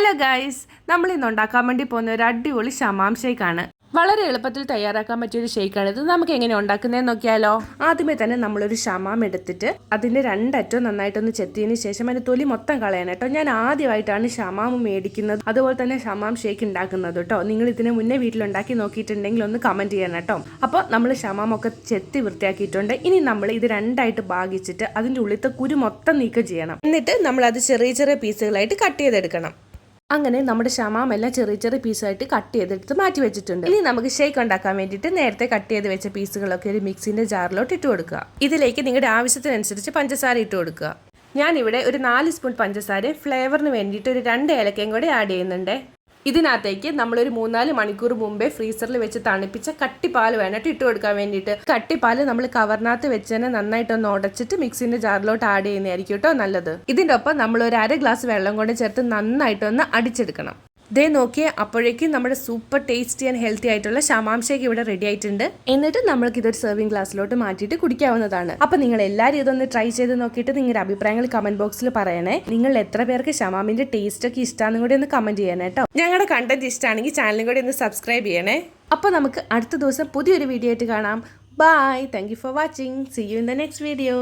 Hello guys, നമ്മൾ ഇന്ന് ഉണ്ടാക്കാൻ വേണ്ടി പോകുന്ന ഒരു അടിപൊളി ഷമാം ഷേക്കാണ്. വളരെ എളുപ്പത്തിൽ തയ്യാറാക്കാൻ പറ്റിയൊരു ഷേക്കാണ് ഇത്. നമുക്ക് എങ്ങനെ ഉണ്ടാക്കുന്നതെന്ന് നോക്കിയാലോ. ആദ്യമേ തന്നെ നമ്മളൊരു ഷമാം എടുത്തിട്ട് അതിൻ്റെ രണ്ടറ്റവും നന്നായിട്ടൊന്ന് ചെത്തിയതിന് ശേഷം അതിൻ്റെ തൊലി മൊത്തം കളയണം കേട്ടോ. ഞാൻ ആദ്യമായിട്ടാണ് ഷമാം മേടിക്കുന്നത്, അതുപോലെ തന്നെ ഷമാം ഷേക്ക് ഉണ്ടാക്കുന്നത് കേട്ടോ. നിങ്ങൾ ഇതിന് മുന്നേ വീട്ടിലുണ്ടാക്കി നോക്കിയിട്ടുണ്ടെങ്കിൽ ഒന്ന് കമൻറ്റ് ചെയ്യണം കേട്ടോ. അപ്പോൾ നമ്മൾ ഷമാം ഒക്കെ ചെത്തി വൃത്തിയാക്കിയിട്ടുണ്ട്. ഇനി നമ്മൾ ഇത് രണ്ടായിട്ട് ഭാഗിച്ചിട്ട് അതിൻ്റെ ഉള്ളിലത്തെ കുരു മൊത്തം നീക്കം ചെയ്യണം. എന്നിട്ട് നമ്മളത് ചെറിയ ചെറിയ പീസുകളായിട്ട് കട്ട് ചെയ്തെടുക്കണം. അങ്ങനെ നമ്മുടെ ഷമാം എല്ലാം ചെറിയ ചെറിയ പീസായിട്ട് കട്ട് ചെയ്തെടുത്ത് മാറ്റി വെച്ചിട്ടുണ്ട്. ഇനി നമുക്ക് ഷേക്ക് ഉണ്ടാക്കാൻ വേണ്ടിയിട്ട് നേരത്തെ കട്ട് ചെയ്ത് വെച്ച പീസുകളൊക്കെ ഒരു മിക്സിന്റെ ജാറിലോട്ട് ഇട്ട് കൊടുക്കുക. ഇതിലേക്ക് നിങ്ങളുടെ ആവശ്യത്തിനനുസരിച്ച് പഞ്ചസാര ഇട്ട് കൊടുക്കുക. ഞാനിവിടെ ഒരു 4 സ്പൂൺ പഞ്ചസാര ഫ്ലേവറിന് വേണ്ടിയിട്ട് ഒരു 2 ഏലക്കയും കൂടെ ആഡ് ചെയ്യുന്നുണ്ട്. ഇതിനകത്തേക്ക് നമ്മളൊരു 3-4 മണിക്കൂർ മുമ്പേ ഫ്രീസറിൽ വെച്ച് തണുപ്പിച്ച കട്ടിപ്പാൽ വേണം ഇട്ട് കൊടുക്കാൻ വേണ്ടിയിട്ട്. കട്ടിപ്പാൽ നമ്മൾ കവറിനകത്ത് വെച്ച് തന്നെ നന്നായിട്ടൊന്ന് ഉടച്ചിട്ട് മിക്സിന്റെ ജാറിലോട്ട് ആഡ് ചെയ്യുന്നതായിരിക്കും കേട്ടോ നല്ലത്. ഇതിൻ്റെ ഒപ്പം നമ്മൾ ഒരു 1/2 ഗ്ലാസ് വെള്ളം കൊണ്ട് ചേർത്ത് നന്നായിട്ടൊന്ന് അടിച്ചെടുക്കണം. ദേ നോക്കിയേ, അപ്പോഴേക്കും നമ്മുടെ സൂപ്പർ ടേസ്റ്റി ആൻഡ് ഹെൽത്തി ആയിട്ടുള്ള ഷമാം ഷേക്ക് ഇവിടെ റെഡി ആയിട്ടുണ്ട്. എന്നിട്ട് നമ്മൾക്ക് ഇതൊരു സെർവിംഗ് ഗ്ലാസ്സിലോട്ട് മാറ്റിയിട്ട് കുടിക്കാവുന്നതാണ്. അപ്പൊ നിങ്ങൾ എല്ലാവരും ഇതൊന്ന് ട്രൈ ചെയ്ത് നോക്കിയിട്ട് നിങ്ങളുടെ അഭിപ്രായങ്ങൾ കമന്റ് ബോക്സിൽ പറയണേ. നിങ്ങൾ എത്ര പേർക്ക് ഷമാമിന്റെ ടേസ്റ്റ് ഒക്കെ ഇഷ്ടമാണെന്നും കൂടി ഒന്ന് കമന്റ് ചെയ്യണേ കേട്ടോ. ഞങ്ങളുടെ കണ്ടന്റ് ഇഷ്ടമാണെങ്കിൽ ചാനലും കൂടി ഒന്ന് സബ്സ്ക്രൈബ് ചെയ്യണേ. അപ്പൊ നമുക്ക് അടുത്ത ദിവസം പുതിയൊരു വീഡിയോ ആയിട്ട് കാണാം. Bye. Thank you for watching. See you in the next video.